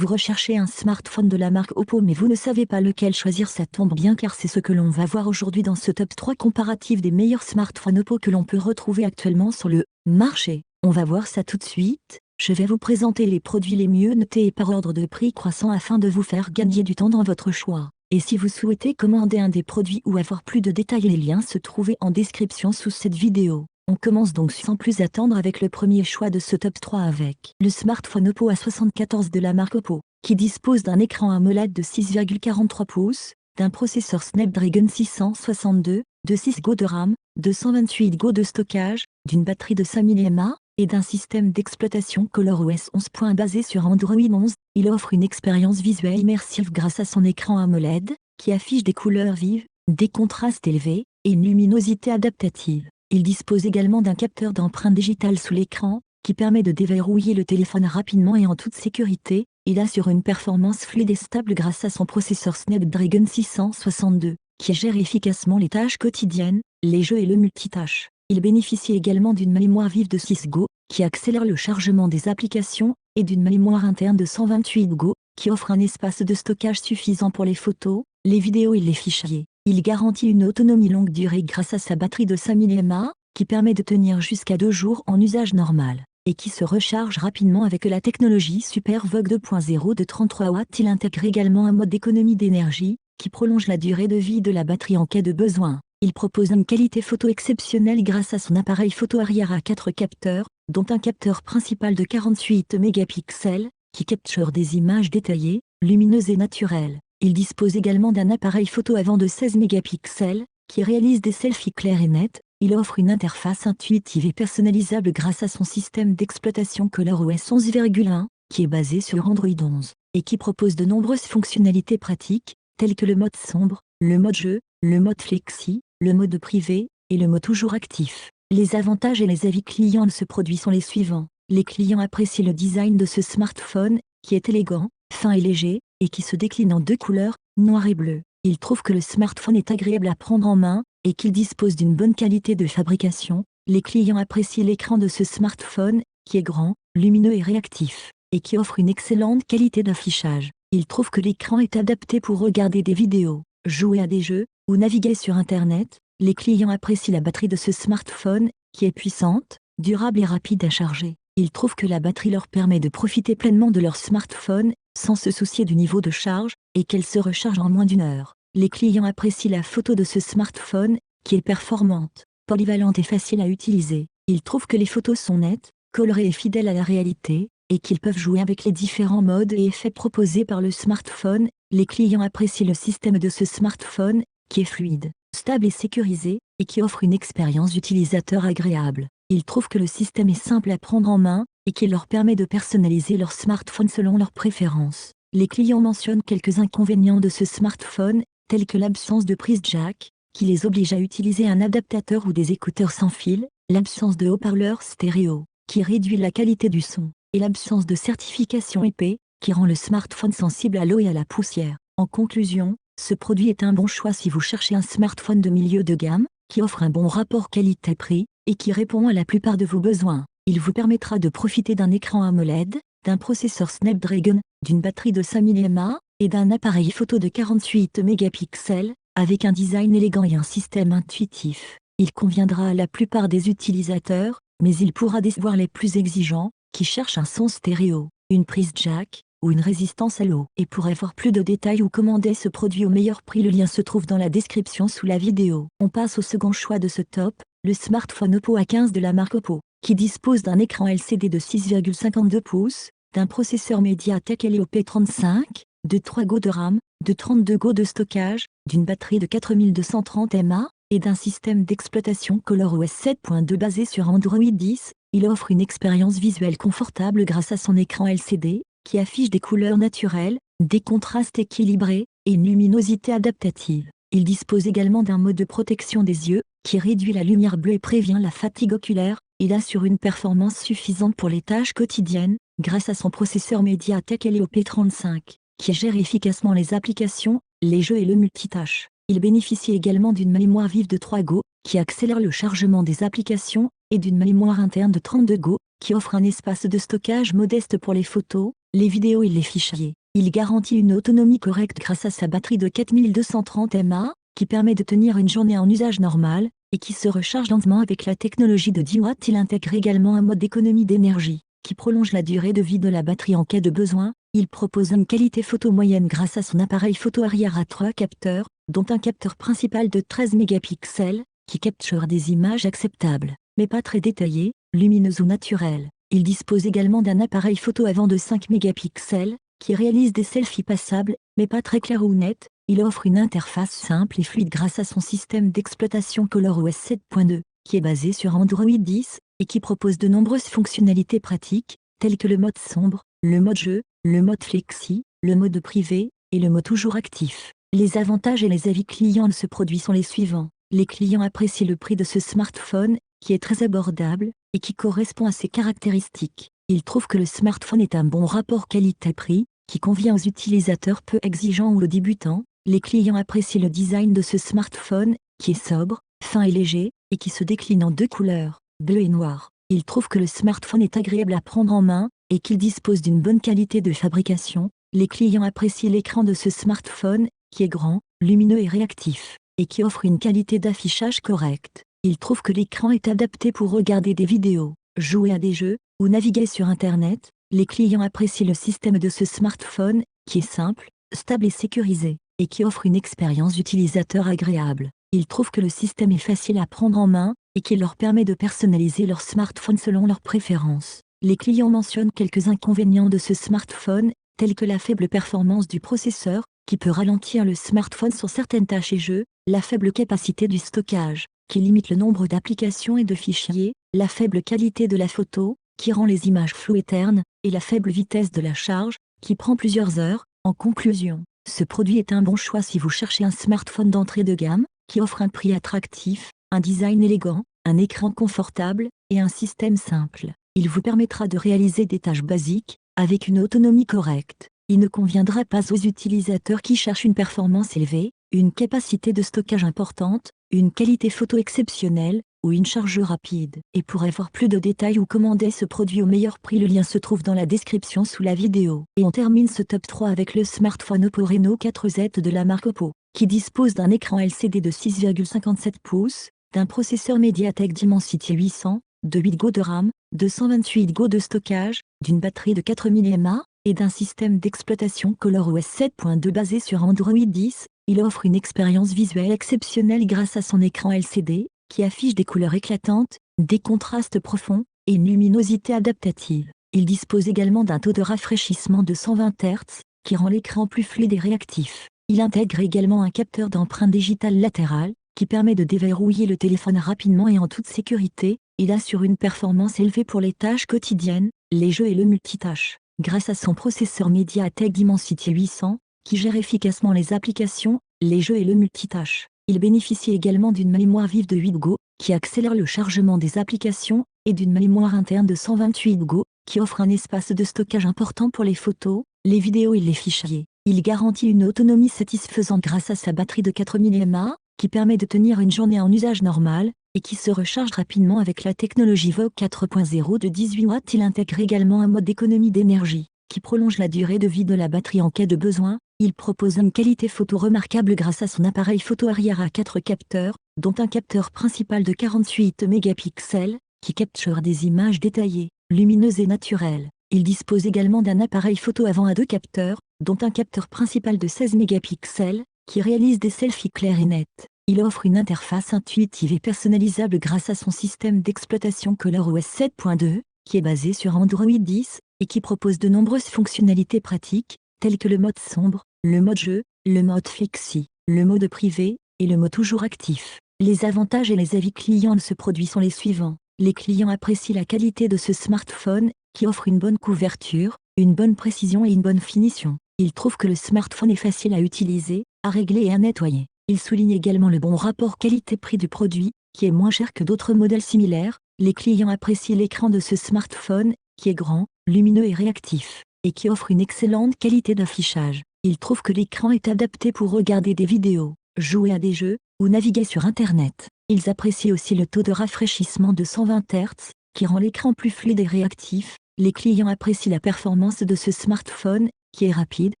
Vous recherchez un smartphone de la marque Oppo mais vous ne savez pas lequel choisir, ça tombe bien car c'est ce que l'on va voir aujourd'hui dans ce top 3 comparatif des meilleurs smartphones Oppo que l'on peut retrouver actuellement sur le marché. On va voir ça tout de suite. Je vais vous présenter les produits les mieux notés et par ordre de prix croissant afin de vous faire gagner du temps dans votre choix. Et si vous souhaitez commander un des produits ou avoir plus de détails, les liens se trouvent en description sous cette vidéo. On commence donc sans plus attendre avec le premier choix de ce top 3 avec le smartphone Oppo A74 de la marque Oppo, qui dispose d'un écran AMOLED de 6,43 pouces, d'un processeur Snapdragon 662, de 6 Go de RAM, de 128 Go de stockage, d'une batterie de 5000 mAh, et d'un système d'exploitation ColorOS 11. Basé sur Android 11, il offre une expérience visuelle immersive grâce à son écran AMOLED, qui affiche des couleurs vives, des contrastes élevés, et une luminosité adaptative. Il dispose également d'un capteur d'empreinte digitale sous l'écran, qui permet de déverrouiller le téléphone rapidement et en toute sécurité. Il assure une performance fluide et stable grâce à son processeur Snapdragon 662, qui gère efficacement les tâches quotidiennes, les jeux et le multitâche. Il bénéficie également d'une mémoire vive de 6 Go, qui accélère le chargement des applications, et d'une mémoire interne de 128 Go, qui offre un espace de stockage suffisant pour les photos, les vidéos et les fichiers. Il garantit une autonomie longue durée grâce à sa batterie de 5000 mAh, qui permet de tenir jusqu'à 2 jours en usage normal, et qui se recharge rapidement avec la technologie SuperVOOC 2.0 de 33 watts. Il intègre également un mode d'économie d'énergie, qui prolonge la durée de vie de la batterie en cas de besoin. Il propose une qualité photo exceptionnelle grâce à son appareil photo arrière à 4 capteurs, dont un capteur principal de 48 mégapixels, qui capture des images détaillées, lumineuses et naturelles. Il dispose également d'un appareil photo avant de 16 mégapixels, qui réalise des selfies clairs et nets. Il offre une interface intuitive et personnalisable grâce à son système d'exploitation ColorOS 11.1, qui est basé sur Android 11, et qui propose de nombreuses fonctionnalités pratiques, telles que le mode sombre, le mode jeu, le mode flexi, le mode privé, et le mode toujours actif. Les avantages et les avis clients de ce produit sont les suivants. Les clients apprécient le design de ce smartphone, qui est élégant, fin et léger, et qui se décline en 2 couleurs, noir et bleu. Ils trouvent que le smartphone est agréable à prendre en main, et qu'il dispose d'une bonne qualité de fabrication. Les clients apprécient l'écran de ce smartphone, qui est grand, lumineux et réactif, et qui offre une excellente qualité d'affichage. Ils trouvent que l'écran est adapté pour regarder des vidéos, jouer à des jeux, ou naviguer sur Internet. Les clients apprécient la batterie de ce smartphone, qui est puissante, durable et rapide à charger. Ils trouvent que la batterie leur permet de profiter pleinement de leur smartphone, sans se soucier du niveau de charge, et qu'elle se recharge en moins d'1 heure. Les clients apprécient la photo de ce smartphone, qui est performante, polyvalente et facile à utiliser. Ils trouvent que les photos sont nettes, colorées et fidèles à la réalité, et qu'ils peuvent jouer avec les différents modes et effets proposés par le smartphone. Les clients apprécient le système de ce smartphone, qui est fluide, stable et sécurisé, et qui offre une expérience d'utilisateur agréable. Ils trouvent que le système est simple à prendre en main, et qu'il leur permet de personnaliser leur smartphone selon leurs préférences. Les clients mentionnent quelques inconvénients de ce smartphone, tels que l'absence de prise jack, qui les oblige à utiliser un adaptateur ou des écouteurs sans fil, l'absence de haut-parleurs stéréo, qui réduit la qualité du son, et l'absence de certification IP, qui rend le smartphone sensible à l'eau et à la poussière. En conclusion, ce produit est un bon choix si vous cherchez un smartphone de milieu de gamme, qui offre un bon rapport qualité-prix, et qui répond à la plupart de vos besoins. Il vous permettra de profiter d'un écran AMOLED, d'un processeur Snapdragon, d'une batterie de 5000 mAh, et d'un appareil photo de 48 mégapixels, avec un design élégant et un système intuitif. Il conviendra à la plupart des utilisateurs, mais il pourra décevoir les plus exigeants, qui cherchent un son stéréo, une prise jack, ou une résistance à l'eau. Et pour avoir plus de détails ou commander ce produit au meilleur prix, le lien se trouve dans la description sous la vidéo. On passe au second choix de ce top, le smartphone Oppo A15 de la marque Oppo, qui dispose d'un écran LCD de 6,52 pouces, d'un processeur MediaTek Helio P35, de 3 Go de RAM, de 32 Go de stockage, d'une batterie de 4230 mAh, et d'un système d'exploitation ColorOS 7.2 basé sur Android 10. Il offre une expérience visuelle confortable grâce à son écran LCD, qui affiche des couleurs naturelles, des contrastes équilibrés, et une luminosité adaptative. Il dispose également d'un mode de protection des yeux, qui réduit la lumière bleue et prévient la fatigue oculaire. Il assure une performance suffisante pour les tâches quotidiennes, grâce à son processeur MediaTek Helio P35, qui gère efficacement les applications, les jeux et le multitâche. Il bénéficie également d'une mémoire vive de 3 Go, qui accélère le chargement des applications, et d'une mémoire interne de 32 Go, qui offre un espace de stockage modeste pour les photos, les vidéos et les fichiers. Il garantit une autonomie correcte grâce à sa batterie de 4230 mAh, qui permet de tenir une journée en usage normal, et qui se recharge lentement avec la technologie de 10 watts. Il intègre également un mode d'économie d'énergie, qui prolonge la durée de vie de la batterie en cas de besoin. Il propose une qualité photo moyenne grâce à son appareil photo arrière à 3 capteurs, dont un capteur principal de 13 mégapixels, qui capture des images acceptables, mais pas très détaillées, lumineuses ou naturelles. Il dispose également d'un appareil photo avant de 5 mégapixels, qui réalise des selfies passables, mais pas très clairs ou nets. Il offre une interface simple et fluide grâce à son système d'exploitation ColorOS 7.2, qui est basé sur Android 10, et qui propose de nombreuses fonctionnalités pratiques, telles que le mode sombre, le mode jeu, le mode flexi, le mode privé, et le mode toujours actif. Les avantages et les avis clients de ce produit sont les suivants. Les clients apprécient le prix de ce smartphone, qui est très abordable, et qui correspond à ses caractéristiques. Ils trouvent que le smartphone est un bon rapport qualité-prix, qui convient aux utilisateurs peu exigeants ou aux débutants. Les clients apprécient le design de ce smartphone, qui est sobre, fin et léger, et qui se décline en 2 couleurs, bleu et noir. Ils trouvent que le smartphone est agréable à prendre en main, et qu'il dispose d'une bonne qualité de fabrication. Les clients apprécient l'écran de ce smartphone, qui est grand, lumineux et réactif, et qui offre une qualité d'affichage correcte. Ils trouvent que l'écran est adapté pour regarder des vidéos, jouer à des jeux, ou naviguer sur Internet. Les clients apprécient le système de ce smartphone, qui est simple, stable et sécurisé, et qui offre une expérience utilisateur agréable. Ils trouvent que le système est facile à prendre en main, et qu'il leur permet de personnaliser leur smartphone selon leurs préférences. Les clients mentionnent quelques inconvénients de ce smartphone, tels que la faible performance du processeur, qui peut ralentir le smartphone sur certaines tâches et jeux, la faible capacité du stockage, qui limite le nombre d'applications et de fichiers, la faible qualité de la photo, qui rend les images floues et ternes, et la faible vitesse de la charge, qui prend plusieurs heures. En conclusion, ce produit est un bon choix si vous cherchez un smartphone d'entrée de gamme, qui offre un prix attractif, un design élégant, un écran confortable, et un système simple. Il vous permettra de réaliser des tâches basiques, avec une autonomie correcte. Il ne conviendra pas aux utilisateurs qui cherchent une performance élevée, une capacité de stockage importante, une qualité photo exceptionnelle, ou une charge rapide. Et pour avoir plus de détails ou commander ce produit au meilleur prix, le lien se trouve dans la description sous la vidéo. Et on termine ce top 3 avec le smartphone Oppo Reno 4Z de la marque Oppo, qui dispose d'un écran LCD de 6,57 pouces, d'un processeur MediaTek Dimensity 800, de 8 Go de RAM, de 128 Go de stockage, d'une batterie de 4000 mAh, et d'un système d'exploitation ColorOS 7.2 basé sur Android 10. Il offre une expérience visuelle exceptionnelle grâce à son écran LCD, qui affiche des couleurs éclatantes, des contrastes profonds, et une luminosité adaptative. Il dispose également d'un taux de rafraîchissement de 120 Hz, qui rend l'écran plus fluide et réactif. Il intègre également un capteur d'empreinte digitale latérale, qui permet de déverrouiller le téléphone rapidement et en toute sécurité. Il assure une performance élevée pour les tâches quotidiennes, les jeux et le multitâche. Grâce à son processeur MediaTek Dimensity 800, qui gère efficacement les applications, les jeux et le multitâche. Il bénéficie également d'une mémoire vive de 8 Go, qui accélère le chargement des applications, et d'une mémoire interne de 128 Go, qui offre un espace de stockage important pour les photos, les vidéos et les fichiers. Il garantit une autonomie satisfaisante grâce à sa batterie de 4000 mAh, qui permet de tenir une journée en usage normal, et qui se recharge rapidement avec la technologie VOOC 4.0 de 18 watts. Il intègre également un mode d'économie d'énergie, qui prolonge la durée de vie de la batterie en cas de besoin. Il propose une qualité photo remarquable grâce à son appareil photo arrière à 4 capteurs, dont un capteur principal de 48 mégapixels, qui capture des images détaillées, lumineuses et naturelles. Il dispose également d'un appareil photo avant à 2 capteurs, dont un capteur principal de 16 mégapixels, qui réalise des selfies clairs et nets. Il offre une interface intuitive et personnalisable grâce à son système d'exploitation ColorOS 7.2, qui est basé sur Android 10, et qui propose de nombreuses fonctionnalités pratiques, telles que le mode sombre, le mode jeu, le mode flexi, le mode privé, et le mode toujours actif. Les avantages et les avis clients de ce produit sont les suivants. Les clients apprécient la qualité de ce smartphone, qui offre une bonne couverture, une bonne précision et une bonne finition. Ils trouvent que le smartphone est facile à utiliser, à régler et à nettoyer. Ils soulignent également le bon rapport qualité-prix du produit, qui est moins cher que d'autres modèles similaires. Les clients apprécient l'écran de ce smartphone, qui est grand, lumineux et réactif, et qui offre une excellente qualité d'affichage. Ils trouvent que l'écran est adapté pour regarder des vidéos, jouer à des jeux, ou naviguer sur Internet. Ils apprécient aussi le taux de rafraîchissement de 120 Hz, qui rend l'écran plus fluide et réactif. Les clients apprécient la performance de ce smartphone, qui est rapide,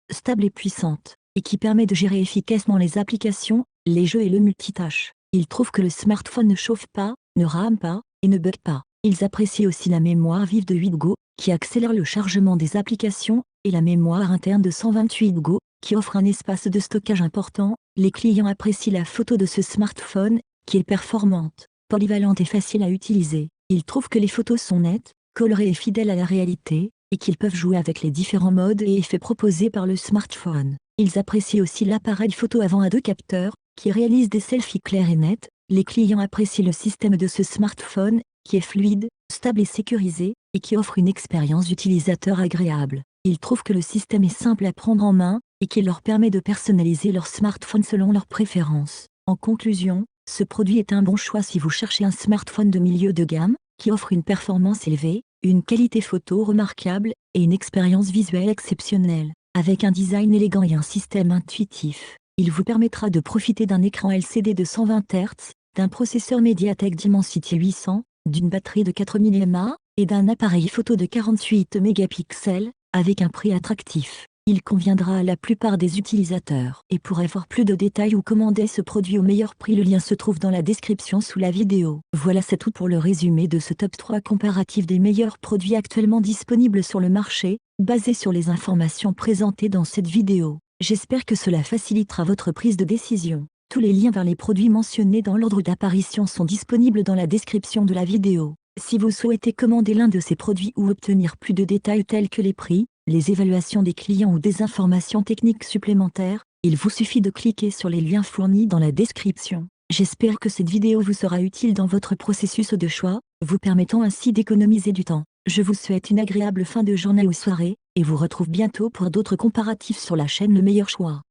stable et puissante, et qui permet de gérer efficacement les applications, les jeux et le multitâche. Ils trouvent que le smartphone ne chauffe pas, ne rame pas, et ne bug pas. Ils apprécient aussi la mémoire vive de 8 Go, qui accélère le chargement des applications, et la mémoire interne de 128 Go, qui offre un espace de stockage important. Les clients apprécient la photo de ce smartphone, qui est performante, polyvalente et facile à utiliser. Ils trouvent que les photos sont nettes, colorées et fidèles à la réalité, et qu'ils peuvent jouer avec les différents modes et effets proposés par le smartphone. Ils apprécient aussi l'appareil photo avant à 2 capteurs, qui réalise des selfies clairs et nets. Les clients apprécient le système de ce smartphone, qui est fluide, stable et sécurisé, et qui offre une expérience d'utilisateur agréable. Ils trouvent que le système est simple à prendre en main, et qu'il leur permet de personnaliser leur smartphone selon leurs préférences. En conclusion, ce produit est un bon choix si vous cherchez un smartphone de milieu de gamme, qui offre une performance élevée, une qualité photo remarquable, et une expérience visuelle exceptionnelle. Avec un design élégant et un système intuitif, il vous permettra de profiter d'un écran LCD de 120 Hz, d'un processeur Mediatek Dimensity 800, d'une batterie de 4000 mAh, et d'un appareil photo de 48 mégapixels, avec un prix attractif. Il conviendra à la plupart des utilisateurs. Et pour avoir plus de détails ou commander ce produit au meilleur prix, le lien se trouve dans la description sous la vidéo. Voilà, c'est tout pour le résumé de ce top 3 comparatif des meilleurs produits actuellement disponibles sur le marché, basé sur les informations présentées dans cette vidéo. J'espère que cela facilitera votre prise de décision. Tous les liens vers les produits mentionnés dans l'ordre d'apparition sont disponibles dans la description de la vidéo. Si vous souhaitez commander l'un de ces produits ou obtenir plus de détails tels que les prix, les évaluations des clients ou des informations techniques supplémentaires, il vous suffit de cliquer sur les liens fournis dans la description. J'espère que cette vidéo vous sera utile dans votre processus de choix, vous permettant ainsi d'économiser du temps. Je vous souhaite une agréable fin de journée ou soirée, et vous retrouve bientôt pour d'autres comparatifs sur la chaîne Le Meilleur Choix.